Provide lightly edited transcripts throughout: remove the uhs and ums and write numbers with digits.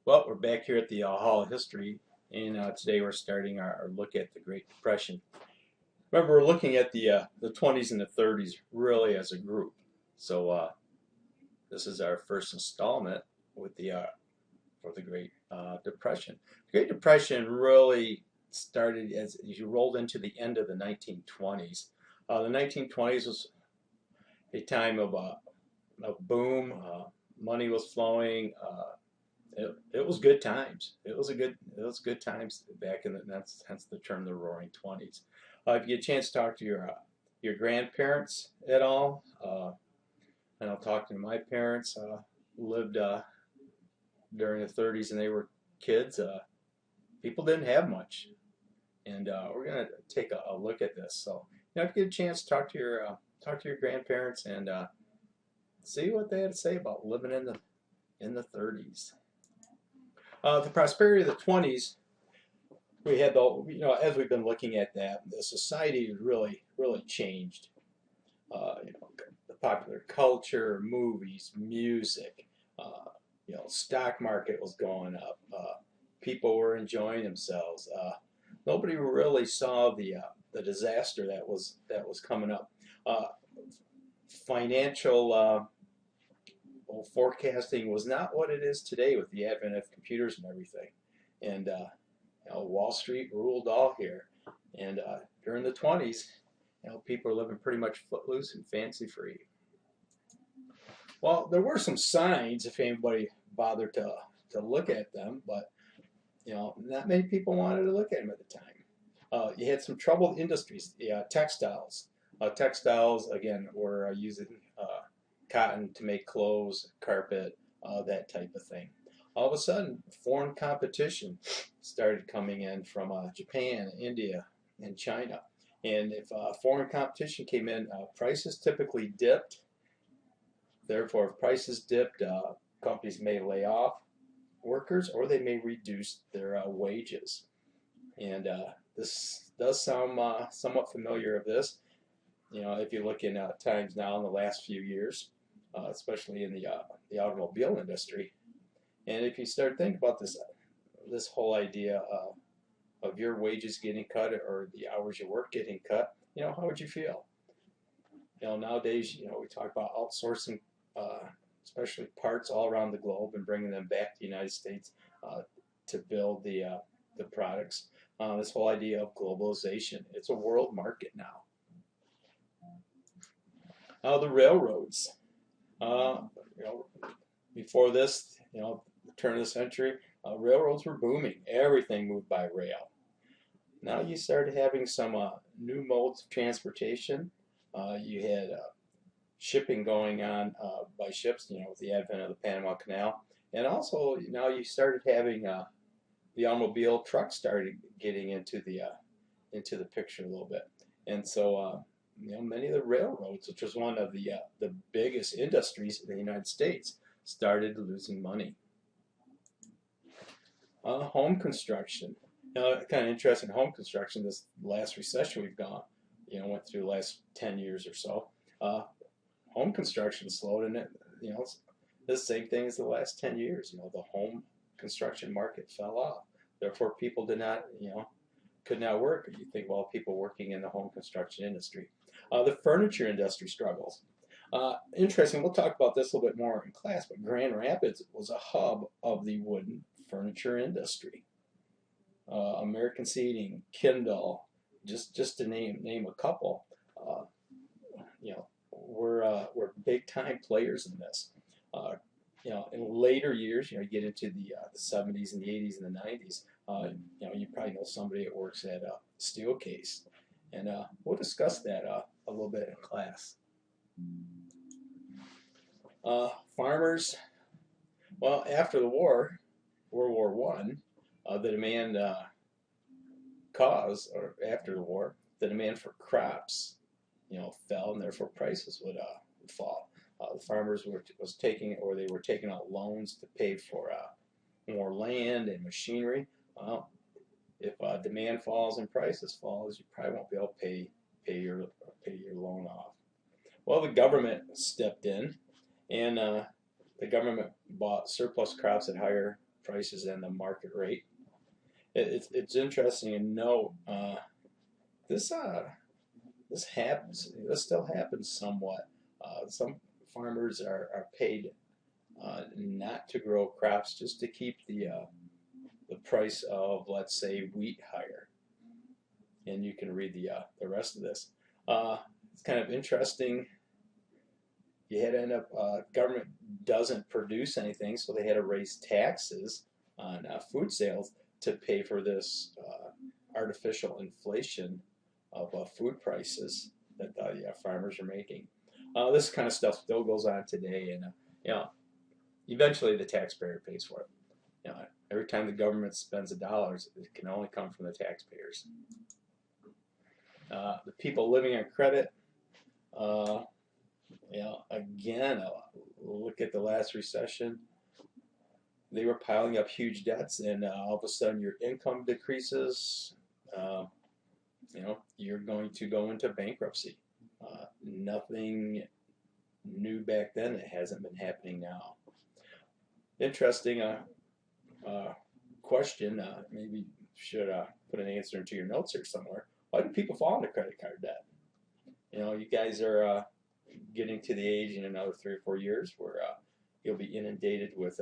Well, we're back here at the Hall of History, and today we're starting our look at the Great Depression. Remember, we're looking at the 20s and the 30s really as a group. So this is our first installment with the for the Great Depression. The Great Depression really started as you rolled into the end of the 1920s. The 1920s was a time of boom. Money was flowing. It was good times. It was good times back in that's hence the term the Roaring Twenties. If you get a chance to talk to your grandparents at all, and I'll talk to my parents. Lived during the 30s and they were kids. People didn't have much, and we're gonna take a look at this. So if you get a chance to talk to your grandparents and see what they had to say about living in the 30s. The prosperity of the 20s, we had as we've been looking at that, the society really changed. The popular culture, movies, music, stock market was going up. People were enjoying themselves. Nobody really saw the disaster that was coming up. Financial forecasting was not what it is today with the advent of computers and everything. And Wall Street ruled all here. And during the 20s, people were living pretty much footloose and fancy free. Well, there were some signs if anybody bothered to look at them, but not many people wanted to look at them at the time. You had some troubled industries. Textiles. Textiles again were using cotton to make clothes, carpet, that type of thing. All of a sudden, foreign competition started coming in from Japan, India, and China. And if foreign competition came in, prices typically dipped. Therefore, if prices dipped, companies may lay off workers or they may reduce their wages. And this does sound somewhat familiar of this. If you look in times now in the last few years, especially in the automobile industry. And if you start thinking about this whole idea of your wages getting cut or the hours you work getting cut, how would you feel? Nowadays, we talk about outsourcing, especially parts all around the globe and bringing them back to the United States to build the products. This whole idea of globalization, it's a world market now. The railroads. Before this, the turn of the century, railroads were booming. Everything moved by rail. Now you started having some new modes of transportation. You had shipping going on by ships, with the advent of the Panama Canal, and also now you started having the automobile trucks started getting into the picture a little bit, and so. Many of the railroads, which was one of the biggest industries in the United States, started losing money. Home construction. Kind of interesting. Home construction. This last recession we've went through the last 10 years or so. Home construction slowed, and it's the same thing as the last 10 years. The home construction market fell off. Therefore, people did not, could not work. You think, well, people working in the home construction industry. The furniture industry struggles. Interesting, we'll talk about this a little bit more in class, but Grand Rapids was a hub of the wooden furniture industry. American Seating, Kindle, just to name a couple, were big time players in this. In later years, you get into the 70s and the 80s and the 90s. You probably know somebody that works at Steelcase, and we'll discuss that a little bit in class. Farmers, well, after the war, World War One, the demand after the war, the demand for crops, fell, and therefore prices would fall. The farmers were taking out loans to pay for more land and machinery. Well, if demand falls and prices falls, you probably won't be able to pay your loan off. Well, the government stepped in, and the government bought surplus crops at higher prices and the market rate. It's interesting to note this this happens. This still happens somewhat. Some farmers are paid not to grow crops, just to keep the price of, let's say, wheat higher. And you can read the rest of this. It's kind of interesting. You had to end up, government doesn't produce anything, so they had to raise taxes on food sales to pay for this artificial inflation of food prices that the farmers are making. This kind of stuff still goes on today, and you know, eventually the taxpayer pays for it. You know, every time the government spends $1, it can only come from the taxpayers. The people living on credit, again, look at the last recession. They were piling up huge debts, and all of a sudden your income decreases. You're going to go into bankruptcy. Nothing new back then. It hasn't been happening now. Interesting question. Maybe should put an answer into your notes here somewhere. Why do people fall into credit card debt? You guys are getting to the age in another 3 or 4 years where you'll be inundated with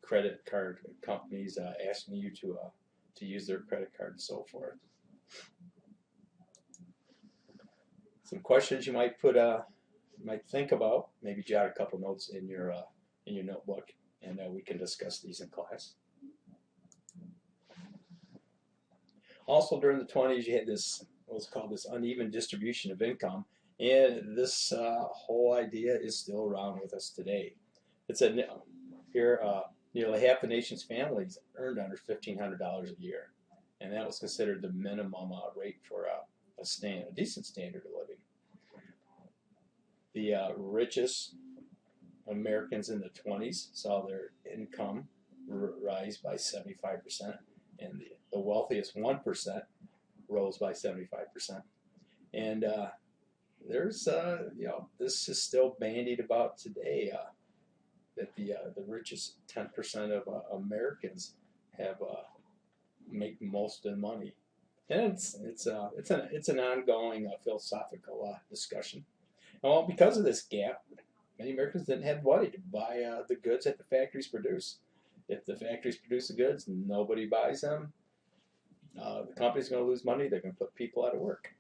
credit card companies asking you to use their credit card and so forth. Some questions you might might think about. Maybe jot a couple notes in your notebook, and we can discuss these in class. Also, during the 20s, you had this what's called this uneven distribution of income, and this whole idea is still around with us today. It's here nearly half the nation's families earned under $1,500 a year, and that was considered the minimum rate for a decent standard of living. The richest Americans in the 20s saw their income rise by 75%, and the wealthiest 1% rose by 75%. And there's this is still bandied about today, that the richest 10% of Americans make most of the money, and it's an ongoing philosophical discussion. Well, because of this gap, many Americans didn't have money to buy the goods that the factories produce. If the factories produce the goods, nobody buys them. The company's going to lose money. They're going to put people out of work.